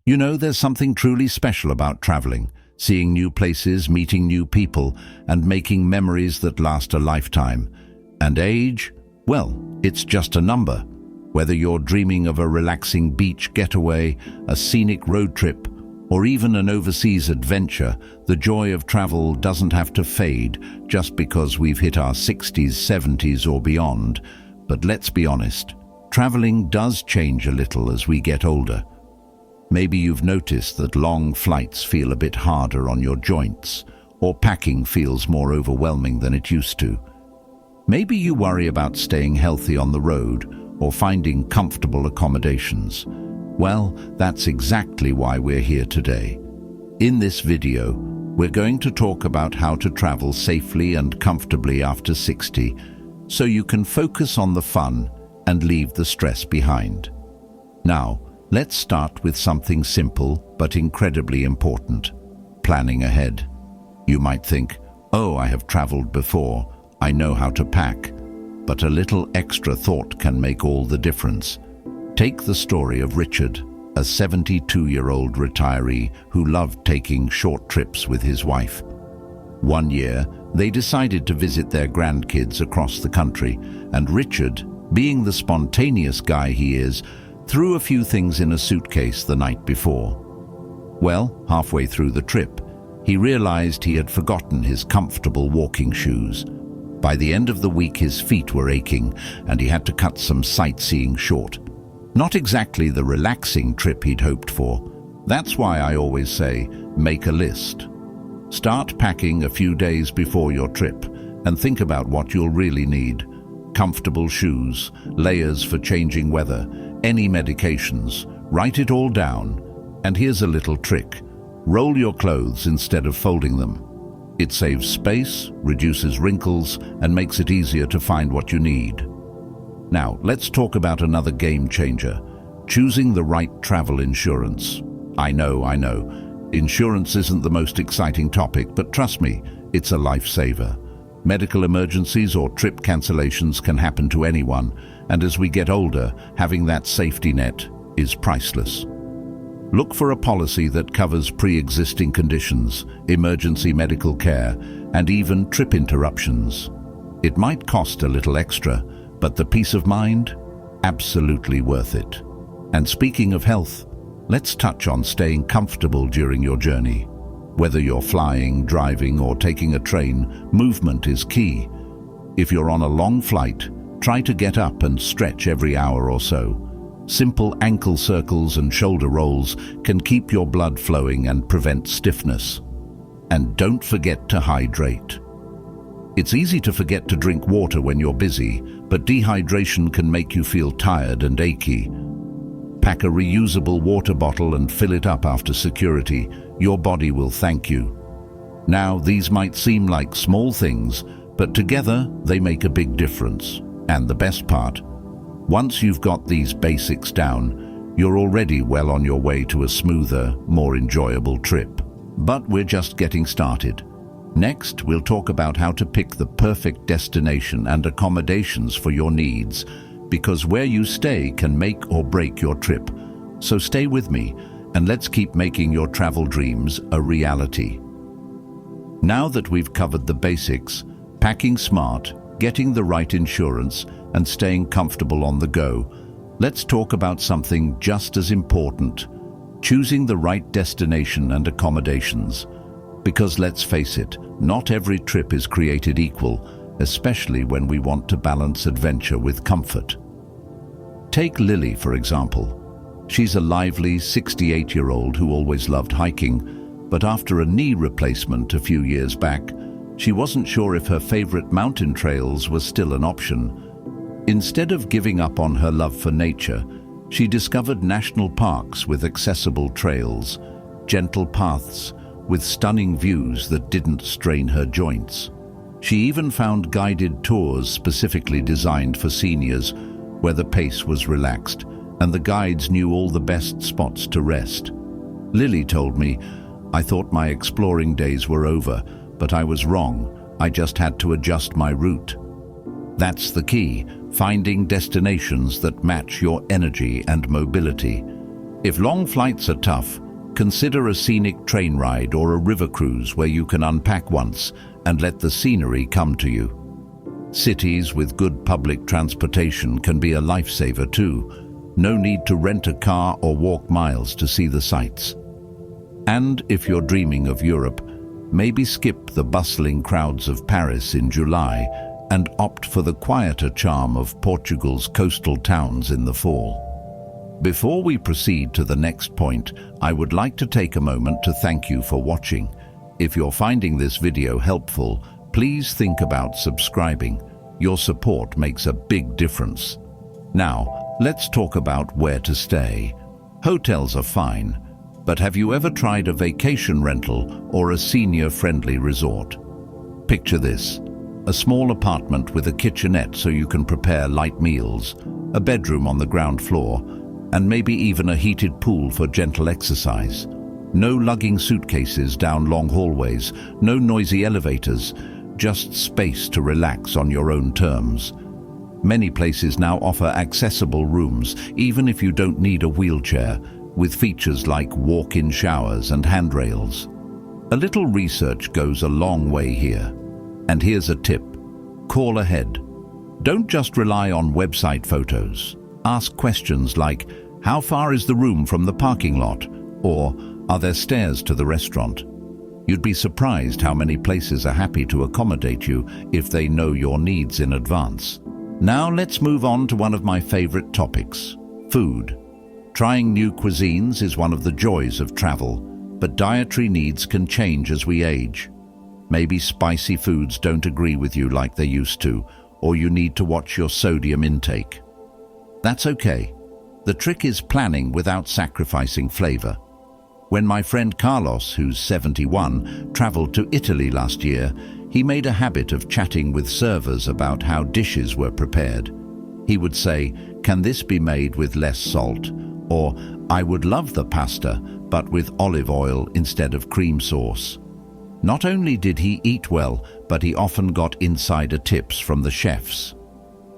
You know, there's something truly special about traveling, seeing new places, meeting new people, and making memories that last a lifetime. And age? Well, it's just a number. Whether you're dreaming of a relaxing beach getaway, a scenic road trip, or even an overseas adventure, the joy of travel doesn't have to fade just because we've hit our 60s, 70s, or beyond. But let's be honest, traveling does change a little as we get older. Maybe you've noticed that long flights feel a bit harder on your joints, or packing feels more overwhelming than it used to. Maybe you worry about staying healthy on the road or finding comfortable accommodations. Well, that's exactly why we're here today. In this video, we're going to talk about how to travel safely and comfortably after 60, so you can focus on the fun and leave the stress behind. Now, let's start with something simple but incredibly important: planning ahead. You might think, oh, I have traveled before, I know how to pack. But a little extra thought can make all the difference. Take the story of Richard, a 72-year-old retiree who loved taking short trips with his wife. One year, they decided to visit their grandkids across the country, and Richard, being the spontaneous guy he is, threw a few things in a suitcase the night before. Well, halfway through the trip, he realized he had forgotten his comfortable walking shoes. By the end of the week, his feet were aching, and he had to cut some sightseeing short. Not exactly the relaxing trip he'd hoped for. That's why I always say, make a list. Start packing a few days before your trip, and think about what you'll really need. Comfortable shoes, layers for changing weather, any medications. Write it all down. And here's a little trick. Roll your clothes instead of folding them. It saves space, reduces wrinkles, and makes it easier to find what you need. Now, let's talk about another game changer: choosing the right travel insurance. I know. Insurance isn't the most exciting topic, but trust me, it's a lifesaver. Medical emergencies or trip cancellations can happen to anyone, and as we get older, having that safety net is priceless. Look for a policy that covers pre-existing conditions, emergency medical care, and even trip interruptions. It might cost a little extra, but the peace of mind? Absolutely worth it. And speaking of health, let's touch on staying comfortable during your journey. Whether you're flying, driving, or taking a train, movement is key. If you're on a long flight, try to get up and stretch every hour or so. Simple ankle circles and shoulder rolls can keep your blood flowing and prevent stiffness. And don't forget to hydrate. It's easy to forget to drink water when you're busy, but dehydration can make you feel tired and achy. Pack a reusable water bottle and fill it up after security. Your body will thank you. Now, these might seem like small things, but together they make a big difference. And the best part, once you've got these basics down, you're already well on your way to a smoother, more enjoyable trip. But we're just getting started. Next, we'll talk about how to pick the perfect destination and accommodations for your needs, because where you stay can make or break your trip. So stay with me, and let's keep making your travel dreams a reality. Now that we've covered the basics, packing smart, getting the right insurance, and staying comfortable on the go, let's talk about something just as important: choosing the right destination and accommodations. Because let's face it, not every trip is created equal, especially when we want to balance adventure with comfort. Take Lily, for example. She's a lively 68-year-old who always loved hiking, but after a knee replacement a few years back, she wasn't sure if her favorite mountain trails were still an option. Instead of giving up on her love for nature, she discovered national parks with accessible trails, gentle paths with stunning views that didn't strain her joints. She even found guided tours specifically designed for seniors, where the pace was relaxed and the guides knew all the best spots to rest. Lily told me, "I thought my exploring days were over, but I was wrong. I just had to adjust my route." That's the key, finding destinations that match your energy and mobility. If long flights are tough, consider a scenic train ride or a river cruise where you can unpack once and let the scenery come to you. Cities with good public transportation can be a lifesaver too. No need to rent a car or walk miles to see the sights. And if you're dreaming of Europe, maybe skip the bustling crowds of Paris in July and opt for the quieter charm of Portugal's coastal towns in the fall. Before we proceed to the next point, I would like to take a moment to thank you for watching. If you're finding this video helpful, please think about subscribing. Your support makes a big difference. Now, let's talk about where to stay. Hotels are fine, but have you ever tried a vacation rental or a senior-friendly resort? Picture this: a small apartment with a kitchenette so you can prepare light meals, a bedroom on the ground floor, and maybe even a heated pool for gentle exercise. No lugging suitcases down long hallways, no noisy elevators, just space to relax on your own terms. Many places now offer accessible rooms, even if you don't need a wheelchair, with features like walk-in showers and handrails. A little research goes a long way here. And here's a tip: call ahead. Don't just rely on website photos. Ask questions like, how far is the room from the parking lot? Or, are there stairs to the restaurant? You'd be surprised how many places are happy to accommodate you if they know your needs in advance. Now let's move on to one of my favorite topics: food. Trying new cuisines is one of the joys of travel, but dietary needs can change as we age. Maybe spicy foods don't agree with you like they used to, or you need to watch your sodium intake. That's okay. The trick is planning without sacrificing flavor. When my friend Carlos, who's 71, traveled to Italy last year, he made a habit of chatting with servers about how dishes were prepared. He would say, "Can this be made with less salt?" Or, "I would love the pasta, but with olive oil instead of cream sauce." Not only did he eat well, but he often got insider tips from the chefs.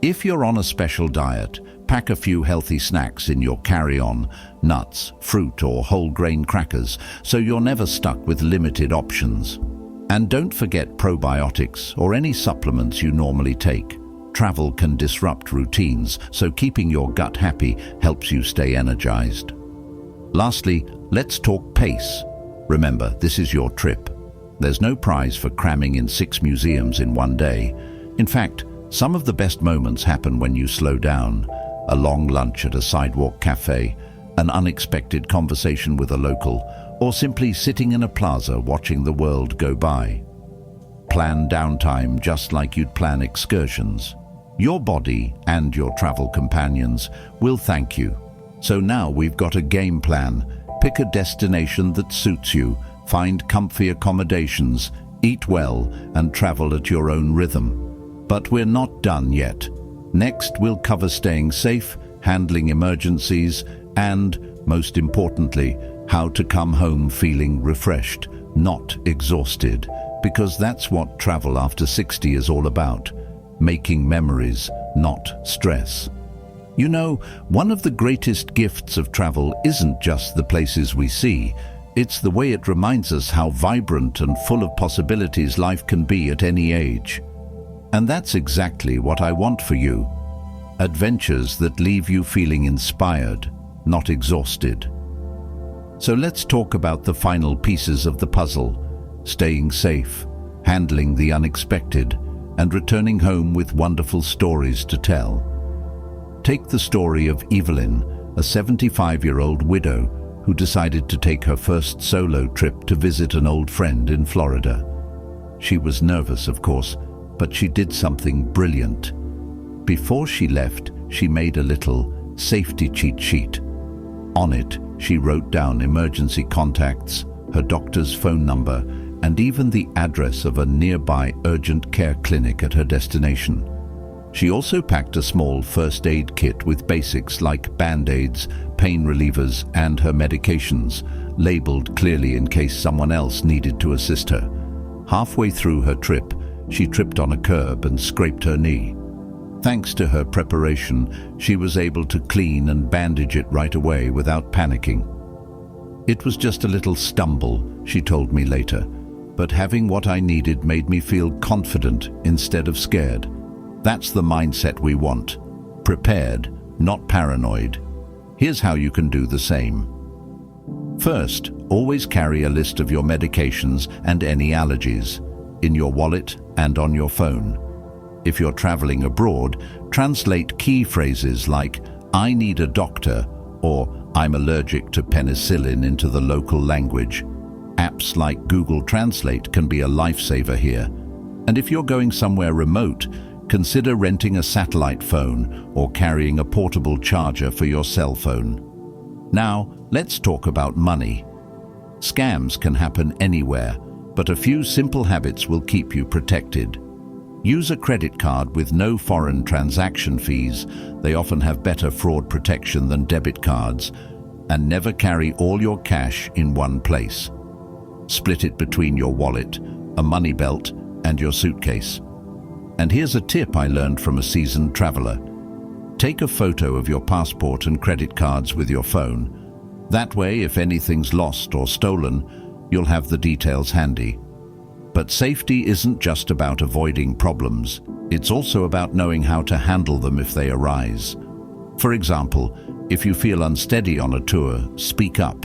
If you're on a special diet, pack a few healthy snacks in your carry-on: nuts, fruit, or whole grain crackers, so you're never stuck with limited options. And don't forget probiotics or any supplements you normally take. Travel can disrupt routines, so keeping your gut happy helps you stay energized. Lastly, let's talk pace. Remember, this is your trip. There's no prize for cramming in 6 museums in one day. In fact, some of the best moments happen when you slow down. A long lunch at a sidewalk cafe, an unexpected conversation with a local, or simply sitting in a plaza watching the world go by. Plan downtime just like you'd plan excursions. Your body and your travel companions will thank you. So now we've got a game plan. Pick a destination that suits you, find comfy accommodations, eat well, and travel at your own rhythm. But we're not done yet. Next, we'll cover staying safe, handling emergencies, and, most importantly, how to come home feeling refreshed, not exhausted, because that's what travel after 60 is all about: making memories, not stress. You know, one of the greatest gifts of travel isn't just the places we see, it's the way it reminds us how vibrant and full of possibilities life can be at any age. And that's exactly what I want for you. Adventures that leave you feeling inspired, not exhausted. So let's talk about the final pieces of the puzzle: staying safe, handling the unexpected, and returning home with wonderful stories to tell. Take the story of Evelyn, a 75-year-old widow who decided to take her first solo trip to visit an old friend in Florida. She was nervous, of course, but she did something brilliant. Before she left, she made a little safety cheat sheet. On it, she wrote down emergency contacts, her doctor's phone number, and even the address of a nearby urgent care clinic at her destination. She also packed a small first aid kit with basics like band-aids, pain relievers, and her medications, labeled clearly in case someone else needed to assist her. Halfway through her trip, she tripped on a curb and scraped her knee. Thanks to her preparation, she was able to clean and bandage it right away without panicking. It was just a little stumble, she told me later, but having what I needed made me feel confident instead of scared. That's the mindset we want. Prepared, not paranoid. Here's how you can do the same. First, always carry a list of your medications and any allergies in your wallet and on your phone. If you're traveling abroad, translate key phrases like "I need a doctor" or "I'm allergic to penicillin" into the local language. Apps like Google Translate can be a lifesaver here. And if you're going somewhere remote, consider renting a satellite phone or carrying a portable charger for your cell phone. Now, let's talk about money. Scams can happen anywhere, but a few simple habits will keep you protected. Use a credit card with no foreign transaction fees. They often have better fraud protection than debit cards. And never carry all your cash in one place. Split it between your wallet, a money belt, and your suitcase. And here's a tip I learned from a seasoned traveler. Take a photo of your passport and credit cards with your phone. That way, if anything's lost or stolen, you'll have the details handy. But safety isn't just about avoiding problems. It's also about knowing how to handle them if they arise. For example, if you feel unsteady on a tour, speak up.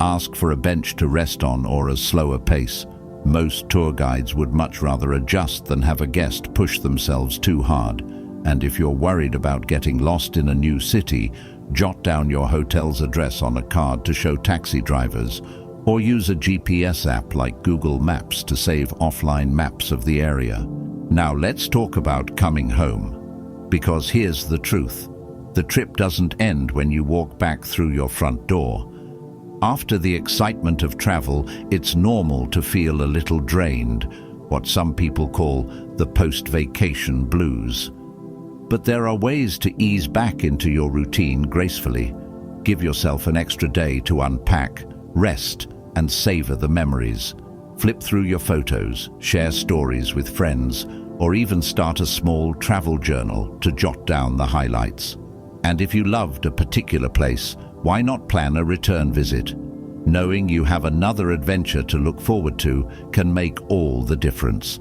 Ask for a bench to rest on or a slower pace. Most tour guides would much rather adjust than have a guest push themselves too hard. And if you're worried about getting lost in a new city, jot down your hotel's address on a card to show taxi drivers, or use a GPS app like Google Maps to save offline maps of the area. Now let's talk about coming home. Because here's the truth. The trip doesn't end when you walk back through your front door. After the excitement of travel, it's normal to feel a little drained, what some people call the post-vacation blues. But there are ways to ease back into your routine gracefully. Give yourself an extra day to unpack, rest, and savor the memories. Flip through your photos, share stories with friends, or even start a small travel journal to jot down the highlights. And if you loved a particular place, why not plan a return visit? Knowing you have another adventure to look forward to can make all the difference.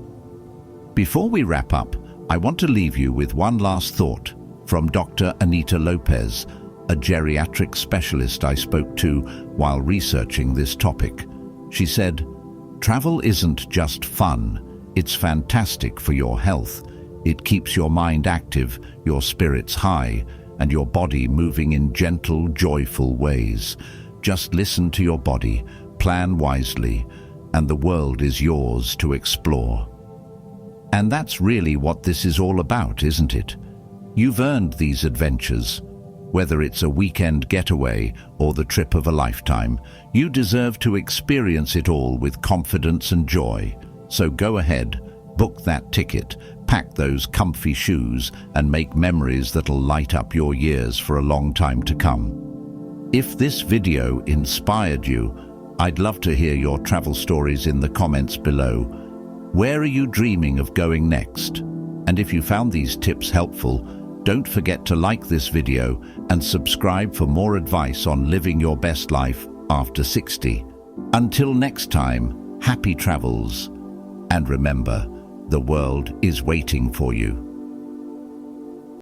Before we wrap up, I want to leave you with one last thought from Dr. Anita Lopez, a geriatric specialist I spoke to while researching this topic. She said, "Travel isn't just fun, it's fantastic for your health. It keeps your mind active, your spirits high, and your body moving in gentle, joyful ways. Just listen to your body, plan wisely, and the world is yours to explore." And that's really what this is all about, isn't it? You've earned these adventures. Whether it's a weekend getaway or the trip of a lifetime, you deserve to experience it all with confidence and joy. So go ahead, book that ticket, pack those comfy shoes, and make memories that'll light up your years for a long time to come. If this video inspired you, I'd love to hear your travel stories in the comments below. Where are you dreaming of going next? And if you found these tips helpful, don't forget to like this video and subscribe for more advice on living your best life after 60. Until next time, happy travels. And remember, the world is waiting for you.